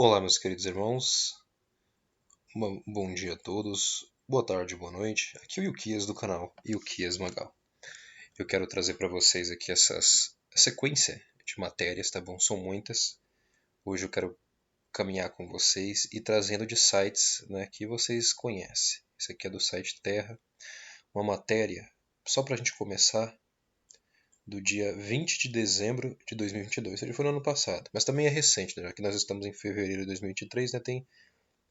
Olá, meus queridos irmãos. Bom dia a todos. Boa tarde, boa noite. Aqui é o Yukias do canal Yukias Magal. Eu quero trazer para vocês aqui essa sequência de matérias, tá bom? São muitas. Hoje eu quero caminhar com vocês e trazendo de sites, né, que vocês conhecem. Esse aqui é do site Terra. Uma matéria, só para a gente começar, do dia 20 de dezembro de 2022. Ele foi no ano passado, mas também é recente, né? Já que nós estamos em fevereiro de 2023, né? Tem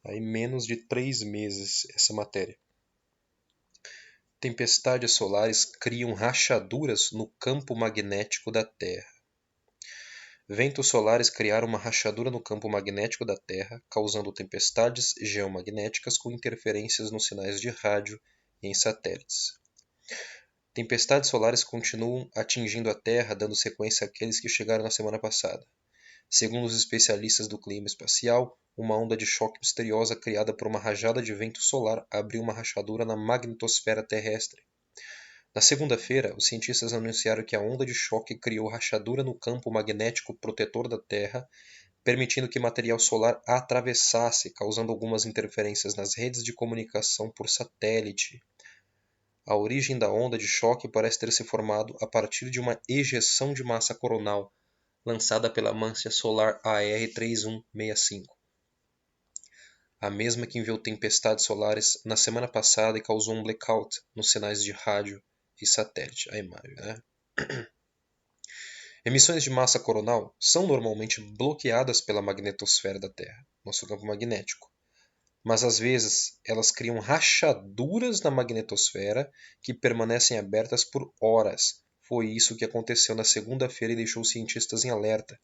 aí menos de 3 meses essa matéria. Tempestades solares criam rachaduras no campo magnético da Terra. Ventos solares criaram uma rachadura no campo magnético da Terra, causando tempestades geomagnéticas com interferências nos sinais de rádio e em satélites. Tempestades solares continuam atingindo a Terra, dando sequência àqueles que chegaram na semana passada. Segundo os especialistas do clima espacial, uma onda de choque misteriosa criada por uma rajada de vento solar abriu uma rachadura na magnetosfera terrestre. Na segunda-feira, os cientistas anunciaram que a onda de choque criou rachadura no campo magnético protetor da Terra, permitindo que material solar a atravessasse, causando algumas interferências nas redes de comunicação por satélite. A origem da onda de choque parece ter se formado a partir de uma ejeção de massa coronal, lançada pela mancha solar AR3165, a mesma que enviou tempestades solares na semana passada e causou um blackout nos sinais de rádio e satélite. A imagem, né? Emissões de massa coronal são normalmente bloqueadas pela magnetosfera da Terra, nosso campo magnético, mas às vezes elas criam rachaduras na magnetosfera que permanecem abertas por horas. Foi isso que aconteceu na segunda-feira e deixou os cientistas em alerta.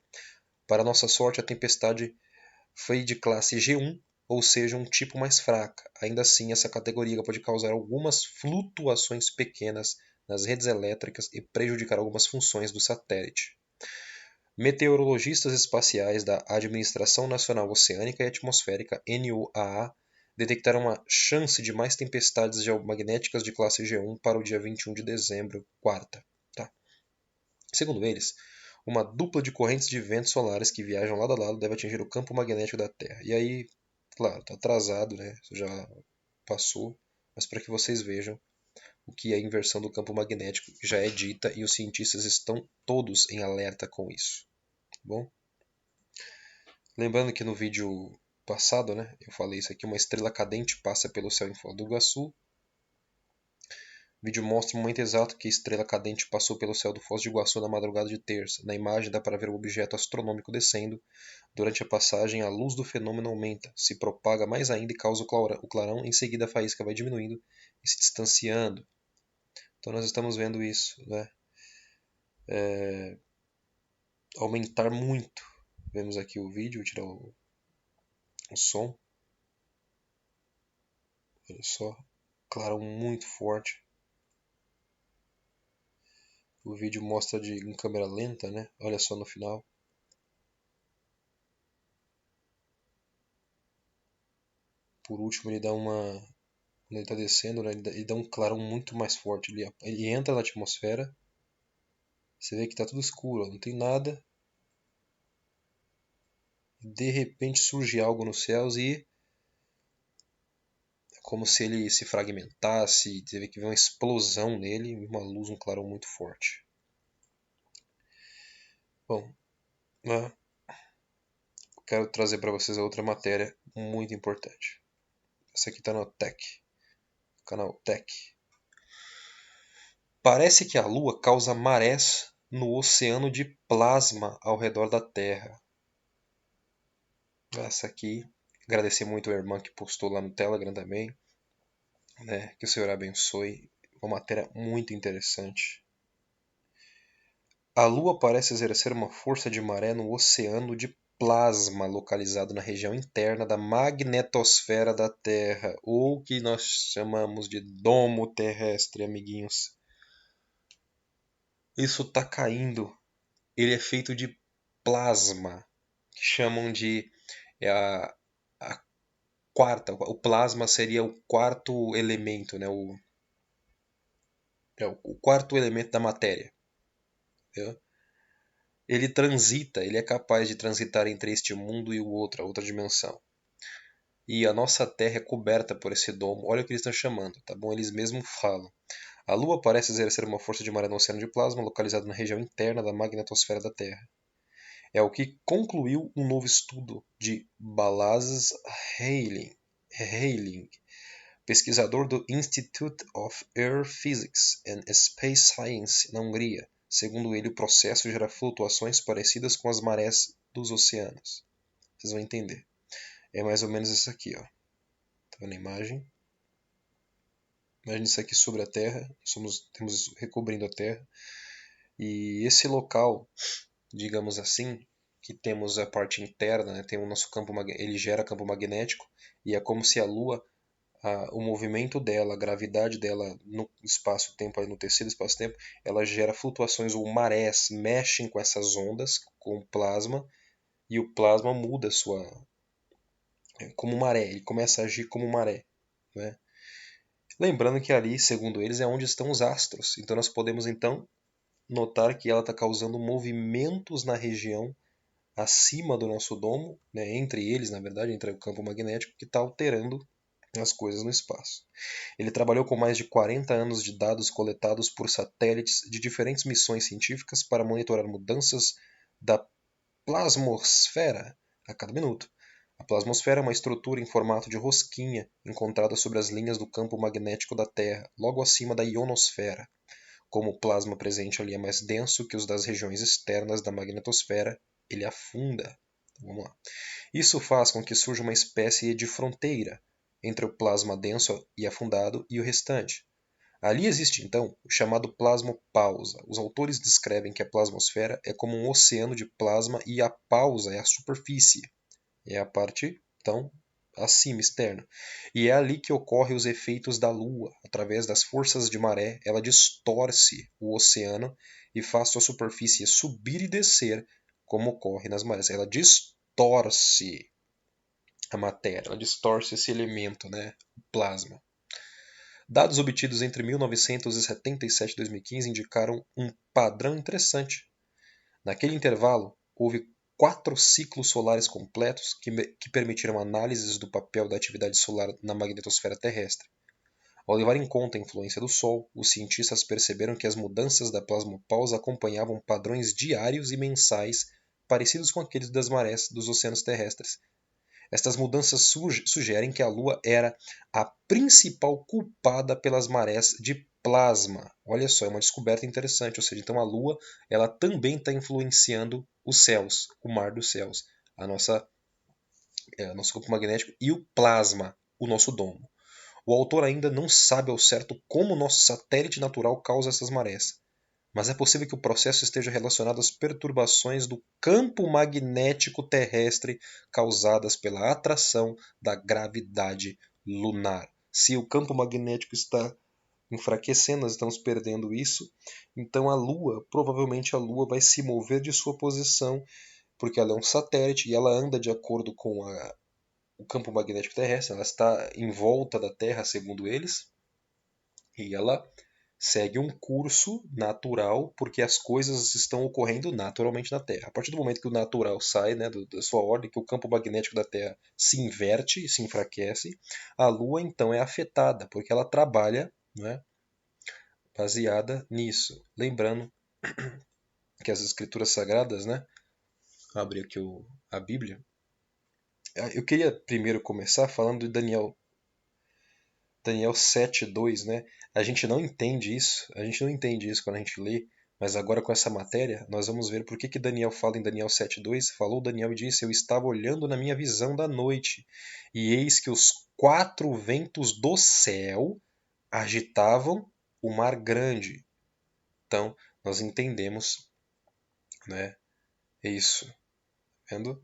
Para nossa sorte, a tempestade foi de classe G1, ou seja, um tipo mais fraca. Ainda assim, essa categoria pode causar algumas flutuações pequenas nas redes elétricas e prejudicar algumas funções do satélite. Meteorologistas espaciais da Administração Nacional Oceânica e Atmosférica, NOAA, detectaram uma chance de mais tempestades geomagnéticas de classe G1 para o dia 21 de dezembro, quarta. Tá? Segundo eles, uma dupla de correntes de ventos solares que viajam lado a lado deve atingir o campo magnético da Terra. E aí, claro, está atrasado, né? Isso já passou, mas para que vocês vejam o que é a inversão do campo magnético já é dita e os cientistas estão todos em alerta com isso. Tá bom? Lembrando que no vídeo passado, né, eu falei isso aqui, uma estrela cadente passa pelo céu em Foz do Iguaçu. O vídeo mostra o momento exato que a estrela cadente passou pelo céu do Foz do Iguaçu na madrugada de terça. Na imagem dá para ver o objeto astronômico descendo. Durante a passagem, a luz do fenômeno aumenta, se propaga mais ainda e causa o clarão. Em seguida, a faísca vai diminuindo e se distanciando. Então nós estamos vendo isso, né? Aumentar muito. Vemos aqui o vídeo, vou tirar o som. Olha só, clarão muito forte. O vídeo mostra em câmera lenta, né? Olha só no final. Por último, ele dá uma. Quando ele está descendo, né, ele dá um clarão muito mais forte. Ele entra na atmosfera. Você vê que está tudo escuro, ó, não tem nada. De repente surge algo nos céus e é como se ele se fragmentasse. Você vê que vem uma explosão nele, uma luz, um clarão muito forte. Bom, né, quero trazer para vocês a outra matéria muito importante. Essa aqui está no Tech, canal Tech. Parece que a Lua causa marés no oceano de plasma ao redor da Terra. Essa aqui, agradecer muito a irmã que postou lá no Telegram também, né? Que o Senhor abençoe. Uma matéria muito interessante. A Lua parece exercer uma força de maré no oceano de plasma localizado na região interna da magnetosfera da Terra, ou que nós chamamos de domo terrestre, amiguinhos. Isso está caindo. Ele é feito de plasma, que chamam de a quarta. O plasma seria o quarto elemento, né? O quarto elemento da matéria. Entendeu? ele transita, ele é capaz de transitar entre este mundo e o outro, a outra dimensão. E a nossa Terra é coberta por esse domo. Olha o que eles estão chamando, tá bom? Eles mesmos falam. A Lua parece exercer uma força de maré no oceano de plasma localizado na região interna da magnetosfera da Terra. É o que concluiu um novo estudo de Balázs Heiling, pesquisador do Institute of Air Physics and Space Science na Hungria. Segundo ele, o processo gera flutuações parecidas com as marés dos oceanos. Vocês vão entender. É mais ou menos isso aqui, ó. Tá vendo a imagem? Imagine isso aqui sobre a Terra. Temos recobrindo a Terra. E esse local, digamos assim, que temos a parte interna, né, tem o nosso campo, ele gera campo magnético, e é como se a Lua, o movimento dela, a gravidade dela no espaço-tempo, no tecido espaço-tempo, ela gera flutuações ou marés, mexem com essas ondas, com o plasma, e o plasma muda como maré, ele começa a agir como maré, né? Lembrando que ali, segundo eles, é onde estão os astros. Então nós podemos então notar que ela está causando movimentos na região acima do nosso domo, né, entre eles, na verdade, entre o campo magnético, que está alterando as coisas no espaço. Ele trabalhou com mais de 40 anos de dados coletados por satélites de diferentes missões científicas para monitorar mudanças da plasmosfera a cada minuto. A plasmosfera é uma estrutura em formato de rosquinha encontrada sobre as linhas do campo magnético da Terra, logo acima da ionosfera. Como o plasma presente ali é mais denso que os das regiões externas da magnetosfera, ele afunda. Então, vamos lá. Isso faz com que surja uma espécie de fronteira entre o plasma denso e afundado e o restante. Ali existe, então, o chamado plasmopausa. Os autores descrevem que a plasmosfera é como um oceano de plasma e a pausa é a superfície. É a parte, então, acima, externa. E é ali que ocorrem os efeitos da Lua. Através das forças de maré, ela distorce o oceano e faz sua superfície subir e descer, como ocorre nas marés. Ela distorce a matéria, ela distorce esse elemento, né? O plasma. Dados obtidos entre 1977 e 2015 indicaram um padrão interessante. Naquele intervalo, houve 4 ciclos solares completos que permitiram análises do papel da atividade solar na magnetosfera terrestre. Ao levar em conta a influência do Sol, os cientistas perceberam que as mudanças da plasmopausa acompanhavam padrões diários e mensais parecidos com aqueles das marés dos oceanos terrestres. Estas mudanças sugerem que a Lua era a principal culpada pelas marés de plasma. Olha só, é uma descoberta interessante. Ou seja, então a Lua ela também está influenciando os céus, o mar dos céus, nosso campo magnético e o plasma, o nosso domo. O autor ainda não sabe ao certo como o nosso satélite natural causa essas marés, mas é possível que o processo esteja relacionado às perturbações do campo magnético terrestre causadas pela atração da gravidade lunar. Se o campo magnético está enfraquecendo, nós estamos perdendo isso, então provavelmente a Lua vai se mover de sua posição, porque ela é um satélite e ela anda de acordo com o campo magnético terrestre, ela está em volta da Terra, segundo eles, e ela segue um curso natural, porque as coisas estão ocorrendo naturalmente na Terra. A partir do momento que o natural sai, né, da sua ordem, que o campo magnético da Terra se inverte, se enfraquece, a Lua então é afetada, porque ela trabalha, né, baseada nisso. Lembrando que as escrituras sagradas, né, abri aqui a Bíblia. Eu queria primeiro começar falando de Daniel 7:2, né? A gente não entende isso quando a gente lê, mas agora com essa matéria, nós vamos ver por que Daniel fala em Daniel 7:2. Falou Daniel e disse: Eu estava olhando na minha visão da noite, e eis que os 4 ventos do céu agitavam o mar grande. Então, nós entendemos, né? Isso, vendo?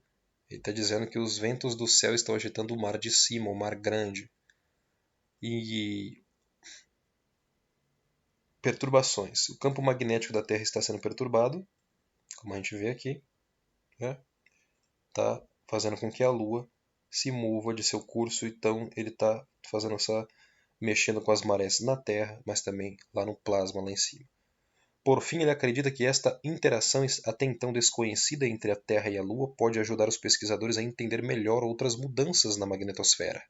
Ele está dizendo que os ventos do céu estão agitando o mar de cima, o mar grande. E perturbações. O campo magnético da Terra está sendo perturbado, como a gente vê aqui, né? Está fazendo com que a Lua se mova de seu curso, então ele está fazendo mexendo com as marés na Terra, mas também lá no plasma lá em cima. Por fim, ele acredita que esta interação até então desconhecida entre a Terra e a Lua pode ajudar os pesquisadores a entender melhor outras mudanças na magnetosfera.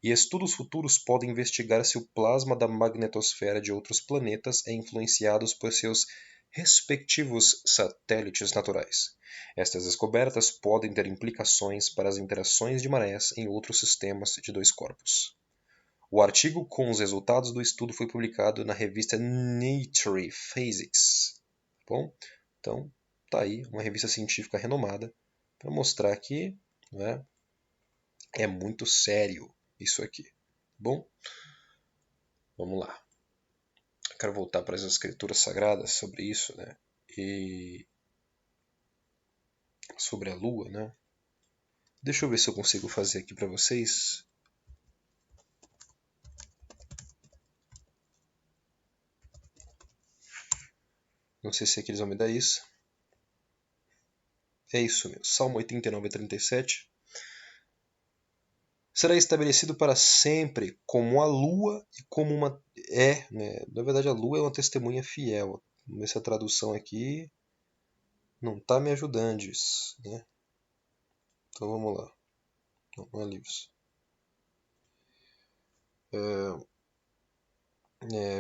E estudos futuros podem investigar se o plasma da magnetosfera de outros planetas é influenciado por seus respectivos satélites naturais. Estas descobertas podem ter implicações para as interações de marés em outros sistemas de dois corpos. O artigo com os resultados do estudo foi publicado na revista Nature Physics. Bom, então tá aí uma revista científica renomada para mostrar que, né, é muito sério isso aqui. Bom, vamos lá. Eu quero voltar para as escrituras sagradas sobre isso, né? E sobre a Lua, né? Deixa eu ver se eu consigo fazer aqui para vocês. Não sei se aqui eles vão me dar isso. É isso mesmo. Salmo 89:37. Será estabelecido para sempre como a lua e como uma... né? Na verdade, a lua é uma testemunha fiel. Vamos ver se a tradução aqui não está me ajudando, né? Então vamos lá. Não é livros.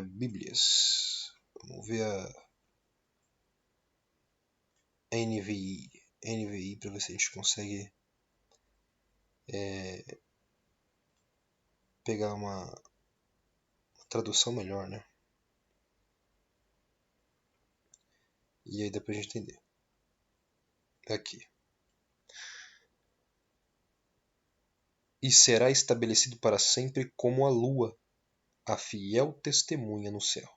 Bíblias. Vamos ver a NVI. NVI para ver se a gente consegue pegar uma tradução melhor, né? E aí depois a gente entender. Aqui. E será estabelecido para sempre como a lua, a fiel testemunha no céu.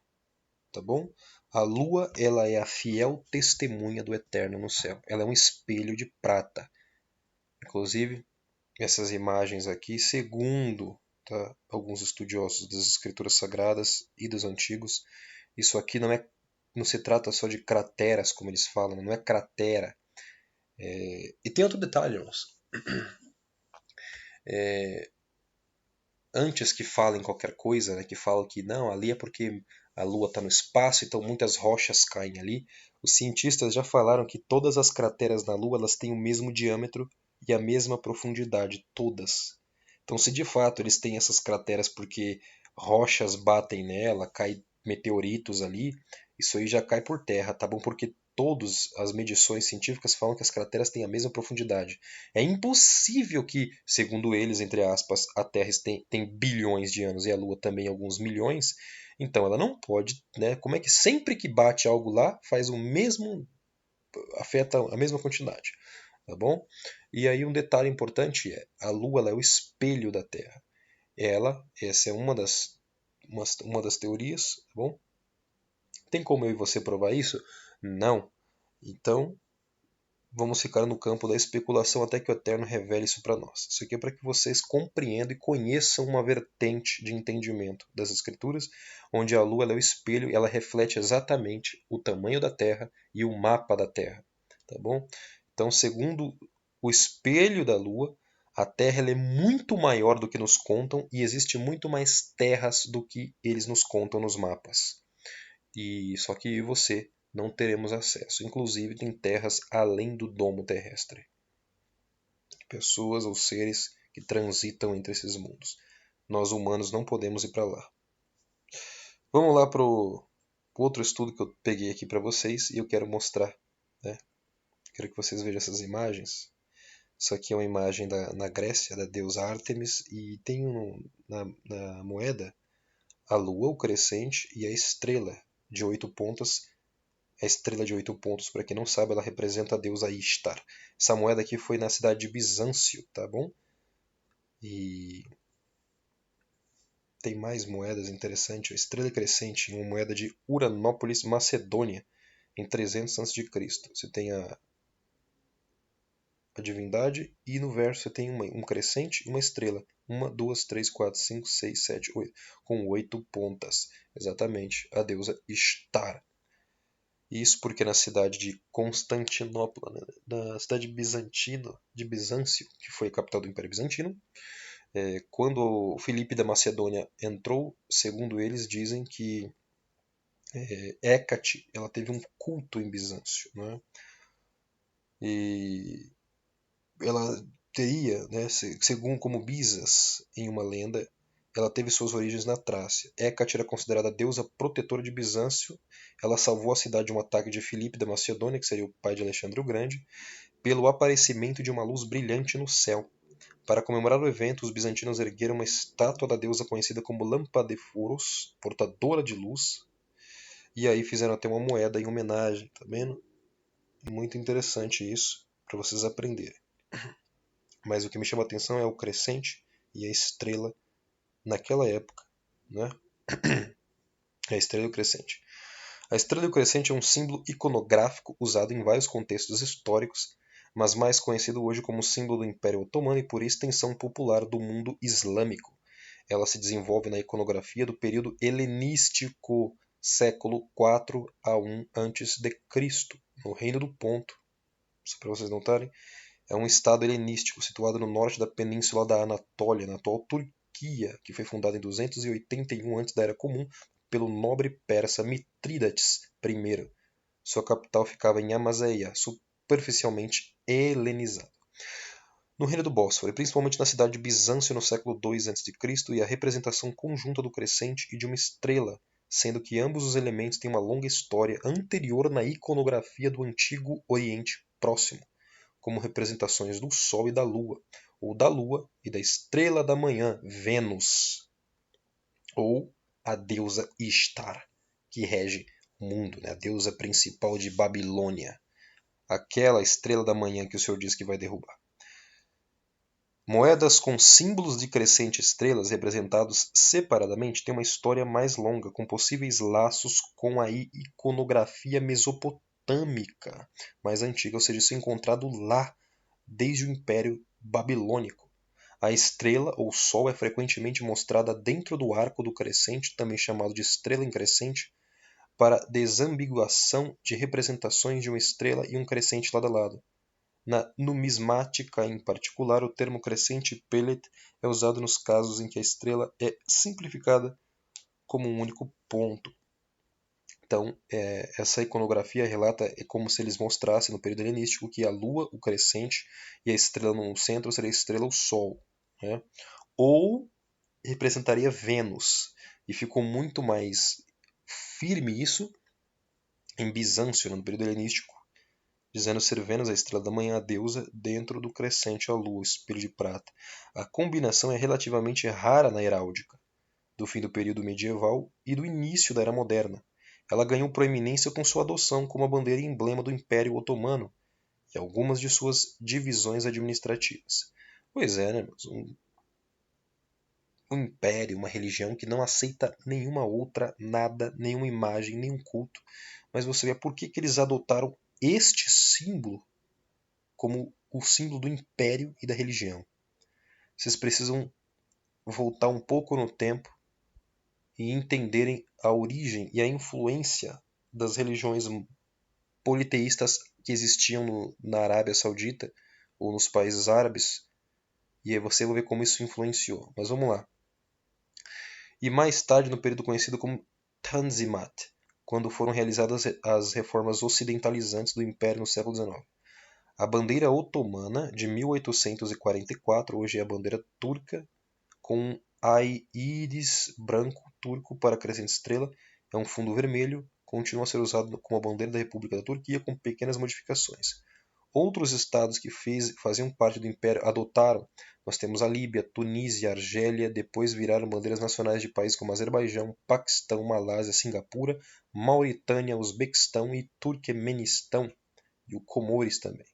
Tá bom? A lua, ela é a fiel testemunha do eterno no céu. Ela é um espelho de prata. Inclusive, essas imagens aqui, segundo, tá, alguns estudiosos das escrituras sagradas e dos antigos, isso aqui não se trata só de crateras, como eles falam, não é cratera. E tem outro detalhe, irmãos. Antes que falem qualquer coisa, né, que falam que não, ali é porque a Lua está no espaço, então muitas rochas caem ali. Os cientistas já falaram que todas as crateras na Lua elas têm o mesmo diâmetro e a mesma profundidade, todas. Então, se de fato eles têm essas crateras porque rochas batem nela, cai meteoritos ali, isso aí já cai por terra, tá bom? Porque todas as medições científicas falam que as crateras têm a mesma profundidade. É impossível que, segundo eles, entre aspas, a Terra tem bilhões de anos e a Lua também alguns milhões. Então ela não pode, né? Como é que sempre que bate algo lá faz o mesmo, afeta a mesma quantidade, tá bom? E aí um detalhe importante é, a Lua ela é o espelho da Terra. Essa é uma das teorias, tá bom? Tem como eu e você provar isso? Não. Então, vamos ficar no campo da especulação até que o Eterno revele isso para nós. Isso aqui é para que vocês compreendam e conheçam uma vertente de entendimento das Escrituras, onde a Lua é o espelho e ela reflete exatamente o tamanho da Terra e o mapa da Terra. Tá bom? Então, segundo o espelho da Lua, a Terra ela é muito maior do que nos contam e existe muito mais terras do que eles nos contam nos mapas. E só que você não teremos acesso. Inclusive tem terras além do domo terrestre. Pessoas ou seres que transitam entre esses mundos. Nós humanos não podemos ir para lá. Vamos lá para o outro estudo que eu peguei aqui para vocês e eu quero mostrar, né? Quero que vocês vejam essas imagens. Isso aqui é uma imagem na Grécia, da deusa Ártemis, e tem na moeda a lua, o crescente, e a estrela de 8 pontas. A estrela de 8 pontos, para quem não sabe, ela representa a deusa Ishtar. Essa moeda aqui foi na cidade de Bizâncio, tá bom? E tem mais moedas interessantes. A estrela crescente, uma moeda de Uranópolis, Macedônia, em 300 a.C. Você tem a divindade e no verso você tem um crescente e uma estrela. 1, 2, 3, 4, 5, 6, 7, 8. Com 8 pontas. Exatamente, a deusa Ishtar. Isso porque na cidade de Constantinopla, né, na cidade de Bizâncio, que foi a capital do Império Bizantino, quando Filipe da Macedônia entrou, segundo eles dizem que Hécate, ela teve um culto em Bizâncio, né? E ela teria, né, segundo como Bizas, em uma lenda, ela teve suas origens na Trácia. Hécate era considerada a deusa protetora de Bizâncio. Ela salvou a cidade de um ataque de Filipe da Macedônia, que seria o pai de Alexandre o Grande, pelo aparecimento de uma luz brilhante no céu. Para comemorar o evento, os bizantinos ergueram uma estátua da deusa conhecida como Lampadeforos, portadora de luz, e aí fizeram até uma moeda em homenagem, tá vendo? Muito interessante isso, para vocês aprenderem. Mas o que me chama a atenção é o crescente e a estrela naquela época, né? A estrela e o crescente. A estrela e o crescente é um símbolo iconográfico usado em vários contextos históricos, mas mais conhecido hoje como símbolo do Império Otomano e por extensão popular do mundo islâmico. Ela se desenvolve na iconografia do período helenístico, século 4 a 1 a.C., no Reino do Ponto. Só para vocês notarem, é um estado helenístico situado no norte da península da Anatólia, na atual Turquia, que foi fundada em 281 a.C. da Era Comum pelo nobre persa Mitrídates I. Sua capital ficava em Amazeia, superficialmente helenizada. No Reino do Bósforo, e principalmente na cidade de Bizâncio no século II a.C., e a representação conjunta do crescente e de uma estrela, sendo que ambos os elementos têm uma longa história anterior na iconografia do Antigo Oriente Próximo, como representações do Sol e da Lua, ou da Lua e da estrela da manhã, Vênus, ou a deusa Ishtar, que rege o mundo, né? A deusa principal de Babilônia, aquela estrela da manhã que o Senhor diz que vai derrubar. Moedas com símbolos de crescente estrelas representados separadamente têm uma história mais longa, com possíveis laços com a iconografia mesopotâmica mais antiga, ou seja, isso é encontrado lá desde o Império Babilônico. A estrela ou sol é frequentemente mostrada dentro do arco do crescente, também chamado de estrela em crescente, para desambiguação de representações de uma estrela e um crescente lado a lado. Na numismática, em particular, o termo crescente pellet é usado nos casos em que a estrela é simplificada como um único ponto. Então, essa iconografia relata como se eles mostrassem no período helenístico que a Lua, o crescente, e a estrela no centro seria a estrela, o Sol. Né? Ou representaria Vênus. E ficou muito mais firme isso em Bizâncio, no período helenístico, dizendo ser Vênus a estrela da manhã, a deusa, dentro do crescente a lua, o espelho de prata. A combinação é relativamente rara na heráldica, do fim do período medieval e do início da Era Moderna. Ela ganhou proeminência com sua adoção como a bandeira e emblema do Império Otomano e algumas de suas divisões administrativas. Pois é, né? Um império, uma religião que não aceita nenhuma outra, nada, nenhuma imagem, nenhum culto. Mas você vê por que eles adotaram este símbolo como o símbolo do império e da religião. Vocês precisam voltar um pouco no tempo e entenderem a origem e a influência das religiões politeístas que existiam na Arábia Saudita ou nos países árabes, e aí você vai ver como isso influenciou. Mas vamos lá. E mais tarde, no período conhecido como Tanzimat, quando foram realizadas as reformas ocidentalizantes do Império no século XIX. A bandeira otomana de 1844, hoje é a bandeira turca, com íris branco turco para a crescente estrela, é um fundo vermelho, continua a ser usado como a bandeira da República da Turquia, com pequenas modificações. Outros estados que faziam parte do Império adotaram. Nós temos a Líbia, Tunísia, Argélia, depois viraram bandeiras nacionais de países como Azerbaijão, Paquistão, Malásia, Singapura, Mauritânia, Uzbequistão e Turquemenistão, e o Comores também.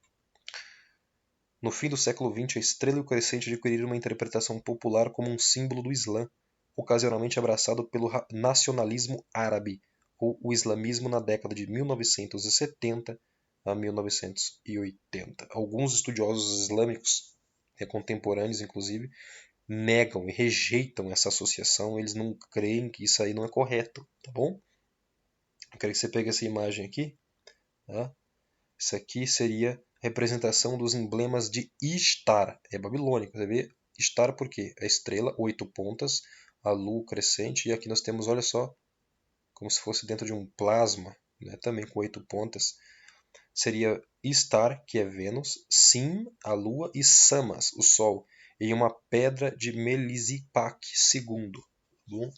No fim do século XX, a estrela e o crescente adquiriram uma interpretação popular como um símbolo do Islã, ocasionalmente abraçado pelo nacionalismo árabe, ou o islamismo na década de 1970 a 1980. Alguns estudiosos islâmicos, contemporâneos inclusive, negam e rejeitam essa associação, eles não creem que isso aí não é correto, tá bom? Eu quero que você pegue essa imagem aqui, tá? Isso aqui seria representação dos emblemas de Ishtar, é babilônico, você vê? Ishtar por quê? A estrela, 8 pontas, a lua crescente, e aqui nós temos, olha só, como se fosse dentro de um plasma, né, também com 8 pontas, seria Istar, que é Vênus, Sim, a Lua, e Samas, o Sol, em uma pedra de Melisipac II,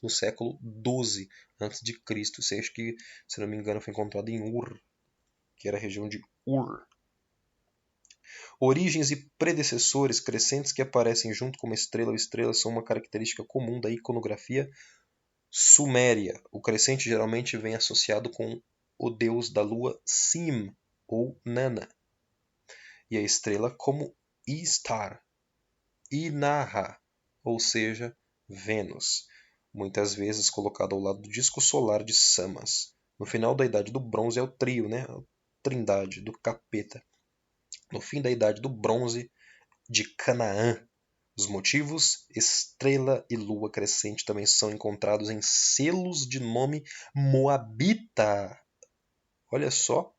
no século XII a.C. Isso acho que, se não me engano, foi encontrado em Ur, que era a região de Ur. Origens e predecessores crescentes que aparecem junto com uma estrela ou estrelas são uma característica comum da iconografia suméria. O crescente geralmente vem associado com o deus da lua Sim, ou Nana, e a estrela como Istar, Inarra, ou seja, Vênus, muitas vezes colocado ao lado do disco solar de Samas. No final da Idade do Bronze é o trio, né? A trindade do capeta. No fim da Idade do Bronze, de Canaã. Os motivos, estrela e lua crescente, também são encontrados em selos de nome moabita. Olha só,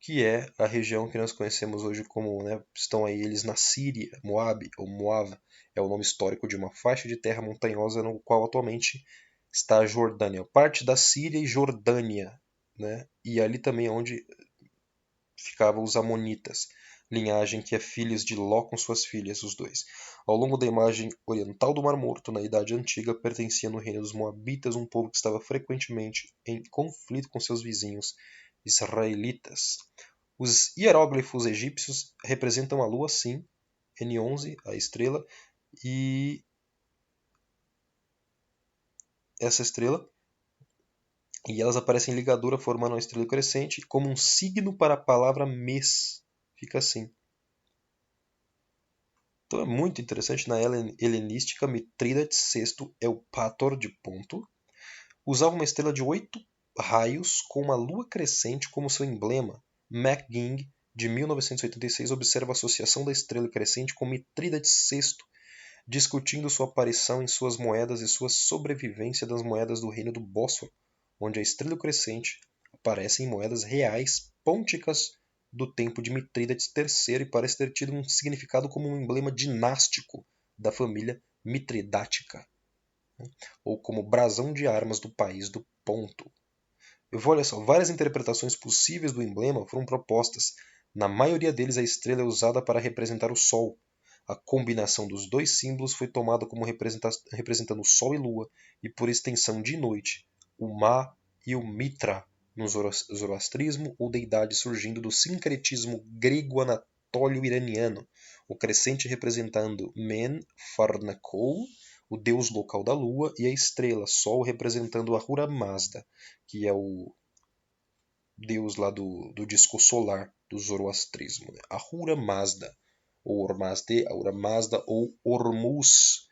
que é a região que nós conhecemos hoje como, né, estão aí eles na Síria, Moab ou Moav, é o nome histórico de uma faixa de terra montanhosa no qual atualmente está a Jordânia, parte da Síria e Jordânia, né? E ali também é onde ficavam os amonitas, linhagem que é filhos de Ló com suas filhas, os dois. Ao longo da imagem oriental do Mar Morto, na Idade Antiga, pertencia no reino dos Moabitas, um povo que estava frequentemente em conflito com seus vizinhos israelitas. Os hieróglifos egípcios representam a lua, sim, N11, a estrela, e essa estrela, e elas aparecem em ligadura formando uma estrela crescente como um signo para a palavra mês. Fica assim. Então é muito interessante. Na helenística, Mitrídates VI Eupator de Ponto usava uma estrela de 8 raios com uma lua crescente como seu emblema. McGing, de 1986, observa a associação da estrela crescente com Mitrídates VI, discutindo sua aparição em suas moedas e sua sobrevivência das moedas do Reino do Bósforo, onde a estrela crescente aparece em moedas reais pônticas do tempo de Mitrídates III e parece ter tido um significado como um emblema dinástico da família mitridática, né? Ou como brasão de armas do país do Ponto. Olha só, várias interpretações possíveis do emblema foram propostas. Na maioria deles, a estrela é usada para representar o Sol. A combinação dos dois símbolos foi tomada como representando Sol e Lua, e por extensão de noite, o Ma e o Mitra, no zoroastrismo ou deidade surgindo do sincretismo grego-anatólio-iraniano, o crescente representando Men Farnakoe, o deus local da lua, e a estrela, Sol, representando Ahura Mazda, que é o deus lá do disco solar do zoroastrismo, né? Ahura Mazda, ou Ormazde, Ahura Mazda, ou Hormuz,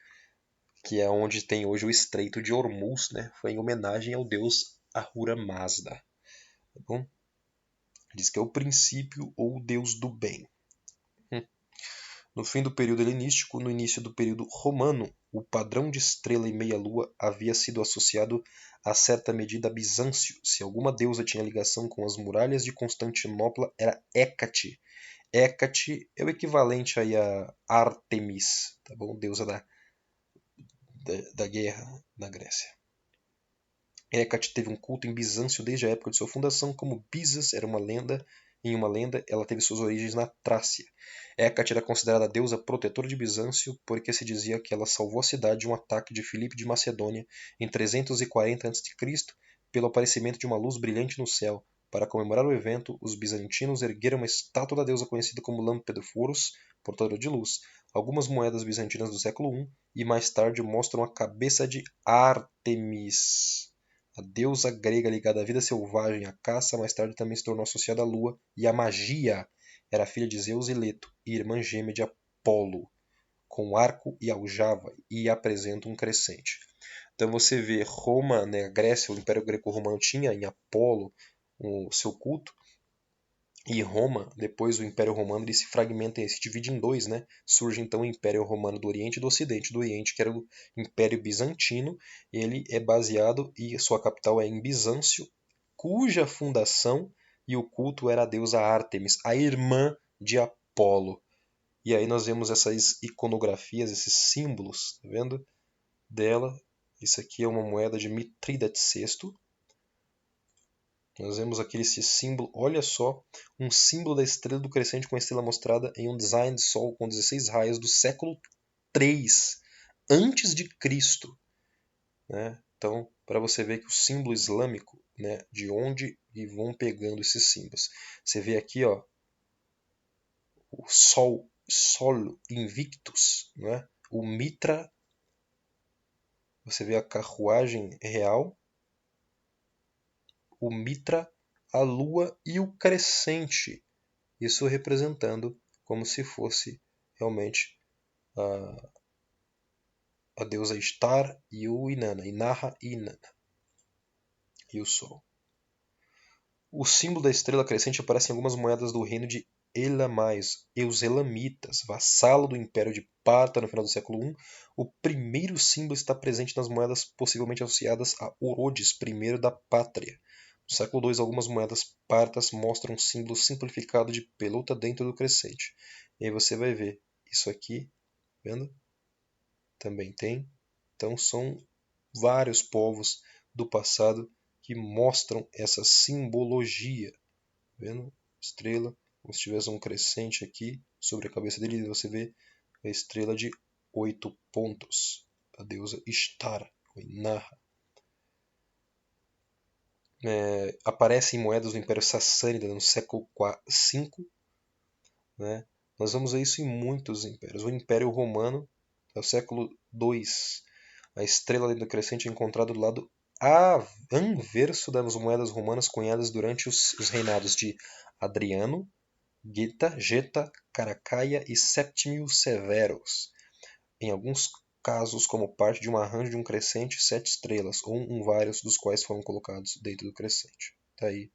que é onde tem hoje o Estreito de Hormuz, né? Foi em homenagem ao deus Ahura Mazda. Tá bom? Diz que é o princípio ou o deus do bem. No fim do período helenístico, no início do período romano, o padrão de estrela e meia-lua havia sido associado a certa medida a Bizâncio. Se alguma deusa tinha ligação com as muralhas de Constantinopla, era Hécate. Hécate é o equivalente aí a Ártemis, tá bom? Deusa da guerra na Grécia. Hécate teve um culto em Bizâncio desde a época de sua fundação, como Bizas era uma lenda. Em uma lenda, ela teve suas origens na Trácia. Hécate era considerada a deusa protetora de Bizâncio, porque se dizia que ela salvou a cidade de um ataque de Filipe de Macedônia em 340 a.C., pelo aparecimento de uma luz brilhante no céu. Para comemorar o evento, os bizantinos ergueram uma estátua da deusa conhecida como Lampedophorus, portadora de luz. Algumas moedas bizantinas do século I e mais tarde mostram a cabeça de Ártemis, a deusa grega ligada à vida selvagem, à caça, mais tarde também se tornou associada à lua e à magia. Era filha de Zeus e Leto e irmã gêmea de Apolo, com arco e aljava, e apresenta um crescente. Então você vê Roma, né, a Grécia, o Império Greco-Romano tinha em Apolo o seu culto, e Roma, depois o Império Romano, ele se fragmenta e se divide em dois, né? Surge então o Império Romano do Oriente e do Ocidente. Do Oriente, que era o Império Bizantino, ele é baseado e sua capital é em Bizâncio, cuja fundação e o culto era a deusa Ártemis, a irmã de Apolo. E aí nós vemos essas iconografias, esses símbolos, tá vendo? Dela. Isso aqui é uma moeda de Mitrídates VI, Nós vemos aqui esse símbolo, olha só, um símbolo da estrela do crescente com a estrela mostrada em um design de sol com 16 raios do século 3 antes de Cristo, né? Então, para você ver que o símbolo islâmico, né, de onde vão pegando esses símbolos. Você vê aqui, ó, o Sol Invictus, né? O Mitra, você vê a carruagem real, o Mitra, a Lua e o crescente. Isso representando como se fosse realmente a deusa Ishtar e o Inanna, Inarra e Inanna, e o Sol. O símbolo da estrela crescente aparece em algumas moedas do reino de Elamais e os Elamitas, vassalo do Império de Parta no final do século I. O primeiro símbolo está presente nas moedas possivelmente associadas a Orodes I da Pátria. No século II, algumas moedas partas mostram um símbolo simplificado de pelota dentro do crescente. E aí você vai ver isso aqui, vendo? Também tem. Então são vários povos do passado que mostram essa simbologia. Vendo? Estrela, como se tivesse um crescente aqui sobre a cabeça dele, e você vê a estrela de 8 pontos, a deusa Ishtar, ou Inarra. Aparece em moedas do Império Sassânida no século V. Né? Nós vamos ver isso em muitos impérios. O Império Romano, no século II, a estrela dentro do crescente é encontrada do lado anverso das moedas romanas cunhadas durante os reinados de Adriano, Geta, Caracaia e Septimio Severus, em alguns casos como parte de um arranjo de um crescente 7 estrelas, ou vários dos quais foram colocados dentro do crescente. Tá aí.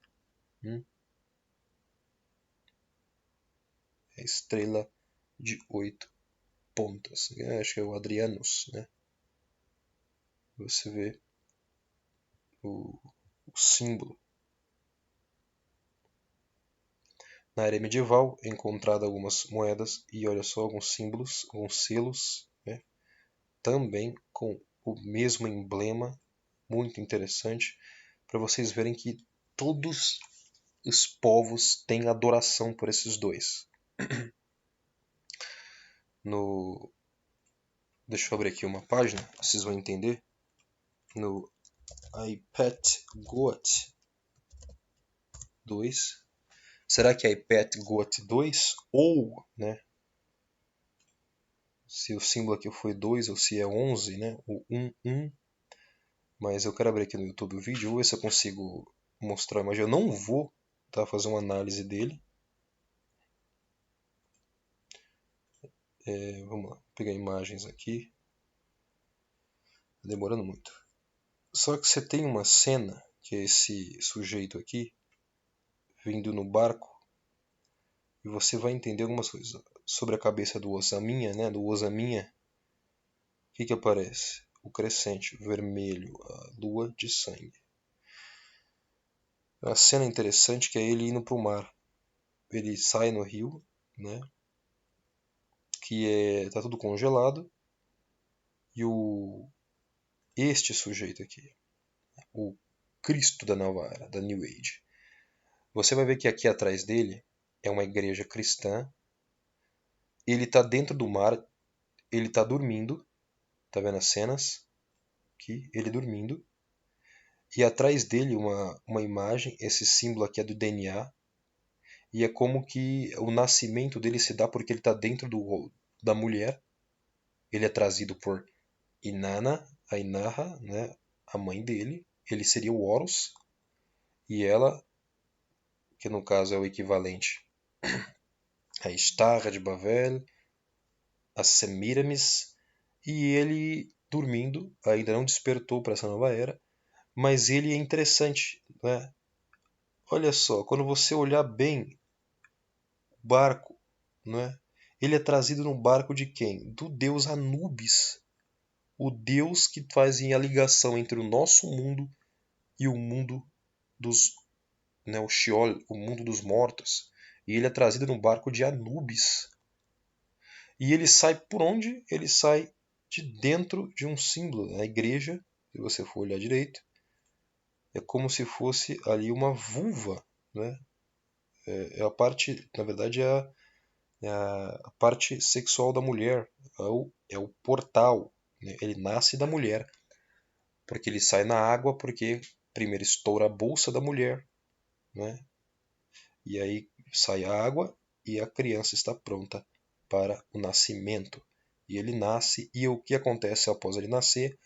A estrela de 8 pontas. Acho que é o Adrianus, né? Você vê o símbolo. Na era medieval é encontrado algumas moedas e olha só alguns símbolos, alguns selos, né? Também com o mesmo emblema, muito interessante, para vocês verem que todos os povos têm adoração por esses dois. Deixa eu abrir aqui uma página, vocês vão entender. No iPetGoat 2. Será que é iPetGoat 2? Ou, né? Se o símbolo aqui foi 2 ou se é 11, né? O 1. Mas eu quero abrir aqui no YouTube o vídeo, vou ver se eu consigo mostrar, mas eu não vou fazer uma análise dele. Vamos lá, vou pegar imagens aqui. Demorando muito. Só que você tem uma cena, que é esse sujeito aqui, vindo no barco, e você vai entender algumas coisas. Sobre a cabeça do Osaminha, né? Do Osaminha, o que aparece? O crescente vermelho, a lua de sangue. A cena interessante que é ele indo para o mar. Ele sai no rio, né? Que tá tudo congelado. E este sujeito aqui, o Cristo da Nova Era, da New Age. Você vai ver que aqui atrás dele é uma igreja cristã. Ele está dentro do mar, ele está dormindo. Tá vendo as cenas? Aqui, ele dormindo. E atrás dele uma imagem, esse símbolo aqui é do DNA. E é como que o nascimento dele se dá porque ele está dentro da mulher. Ele é trazido por Inanna, a Inarra, né, a mãe dele. Ele seria o Horus. E ela, que no caso é o equivalente a Ishtar de Bavel, a Semiramis, e ele dormindo, ainda não despertou para essa nova era, mas ele é interessante, né? Olha só, quando você olhar bem o barco, né? Ele é trazido no barco de quem? Do deus Anubis, o deus que faz a ligação entre o nosso mundo e o mundo dos, né, o Sheol, o mundo dos mortos. E ele é trazido no barco de Anubis. E ele sai por onde? Ele sai de dentro de um símbolo. Na igreja, se você for olhar direito, é como se fosse ali uma vulva, né? É a parte, na verdade, é a parte sexual da mulher, é o portal, né? Ele nasce da mulher, porque ele sai na água, porque primeiro estoura a bolsa da mulher, né? E aí sai a água e a criança está pronta para o nascimento. E ele nasce, e o que acontece após ele nascer?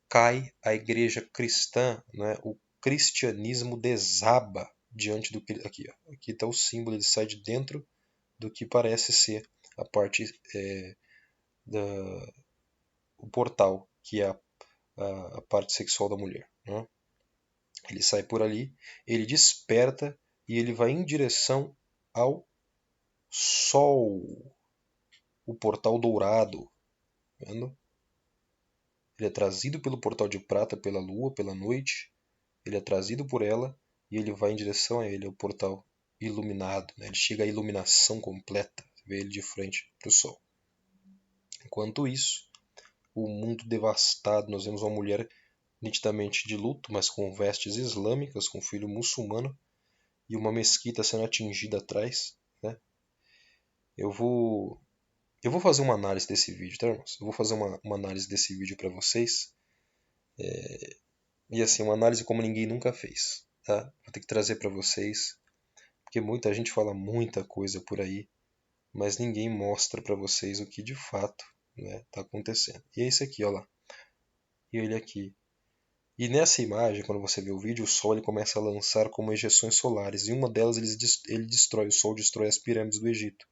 Cai a igreja cristã, né? O cristianismo desaba diante do que. Aqui, ó. Aqui está o símbolo, ele sai de dentro do que parece ser a parte da, o portal, que é a parte sexual da mulher. Né? Ele sai por ali, ele desperta e ele vai em direção ao sol, o portal dourado. Vendo? Ele é trazido pelo portal de prata, pela lua, pela noite. Ele é trazido por ela e ele vai em direção a ele, o portal iluminado. Né? Ele chega à iluminação completa. Você vê ele de frente para o sol. Enquanto isso, o mundo devastado, nós vemos uma mulher nitidamente de luto, mas com vestes islâmicas, com um filho muçulmano e uma mesquita sendo atingida atrás. Né? Eu vou fazer uma análise desse vídeo, tá, irmãos? Eu vou fazer uma análise desse vídeo para vocês. E assim, uma análise como ninguém nunca fez. Tá? Vou ter que trazer para vocês, porque muita gente fala muita coisa por aí, mas ninguém mostra para vocês o que de fato está acontecendo. E é isso aqui, ó lá. E ele aqui. E nessa imagem, quando você vê o vídeo, o Sol ele começa a lançar como ejeções solares. E uma delas ele destrói, o Sol destrói as pirâmides do Egito.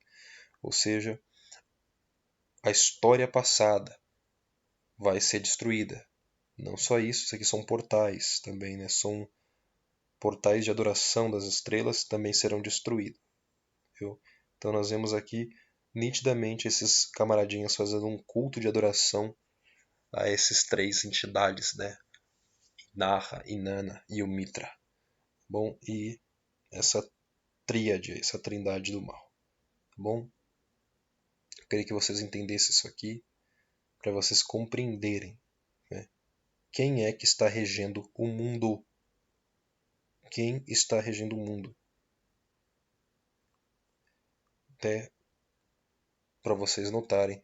Ou seja, a história passada vai ser destruída. Não só isso aqui são portais também, né? São portais de adoração das estrelas também serão destruídos. Viu? Então nós vemos aqui nitidamente esses camaradinhas fazendo um culto de adoração a esses três entidades, né? Inarra, Inanna e o Mitra. Bom, e essa tríade, essa trindade do mal. Tá bom? Eu queria que vocês entendessem isso aqui para vocês compreenderem, né? Quem é que está regendo o mundo. Quem está regendo o mundo. Até para vocês notarem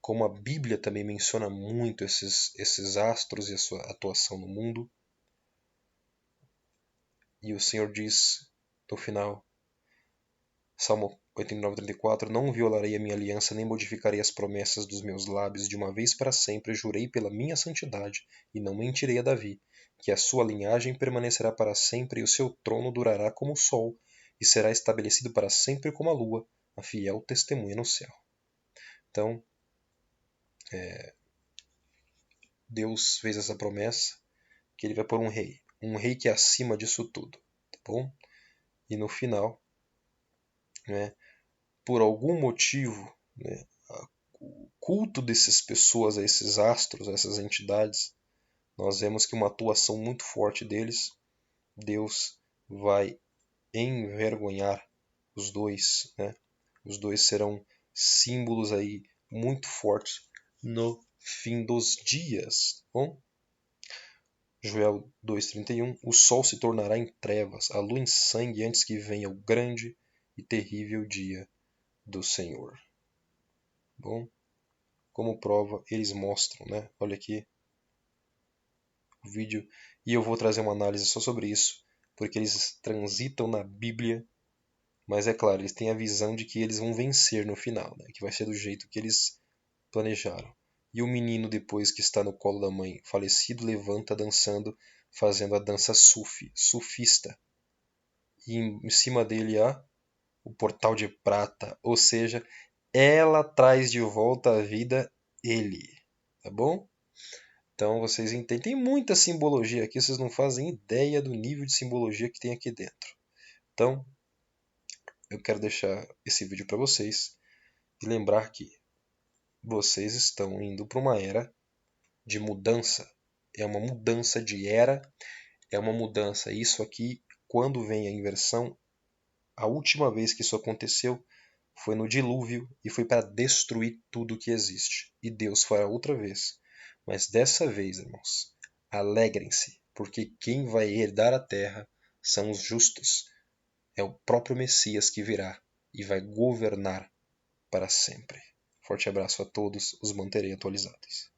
como a Bíblia também menciona muito esses astros e a sua atuação no mundo. E o Senhor diz no final, Salmo 89:34, não violarei a minha aliança, nem modificarei as promessas dos meus lábios. De uma vez para sempre jurei pela minha santidade, e não mentirei a Davi, que a sua linhagem permanecerá para sempre, e o seu trono durará como o sol, e será estabelecido para sempre como a lua, a fiel testemunha no céu. Então, Deus fez essa promessa, que ele vai pôr um rei que é acima disso tudo, tá bom? E no final, né, por algum motivo, né, o culto dessas pessoas, a esses astros, a essas entidades, nós vemos que uma atuação muito forte deles, Deus vai envergonhar os dois, né? Os dois serão símbolos aí muito fortes no fim dos dias, tá bom? Joel 2:31, o sol se tornará em trevas, a lua em sangue antes que venha o grande e terrível dia do Senhor. Bom, como prova, eles mostram, né? Olha aqui o vídeo, e eu vou trazer uma análise só sobre isso, porque eles transitam na Bíblia, mas é claro, eles têm a visão de que eles vão vencer no final, né? Que vai ser do jeito que eles planejaram. E o menino, depois que está no colo da mãe falecido, levanta dançando, fazendo a dança sufista. E em cima dele há o portal de prata, ou seja, ela traz de volta à vida ele, tá bom? Então vocês entendem, tem muita simbologia aqui, vocês não fazem ideia do nível de simbologia que tem aqui dentro. Então, eu quero deixar esse vídeo para vocês e lembrar que vocês estão indo para uma era de mudança. É uma mudança de era, é uma mudança. Isso aqui, quando vem a inversão, a última vez que isso aconteceu foi no dilúvio e foi para destruir tudo que existe. E Deus fará outra vez. Mas dessa vez, irmãos, alegrem-se, porque quem vai herdar a terra são os justos. É o próprio Messias que virá e vai governar para sempre. Forte abraço a todos, os manterei atualizados.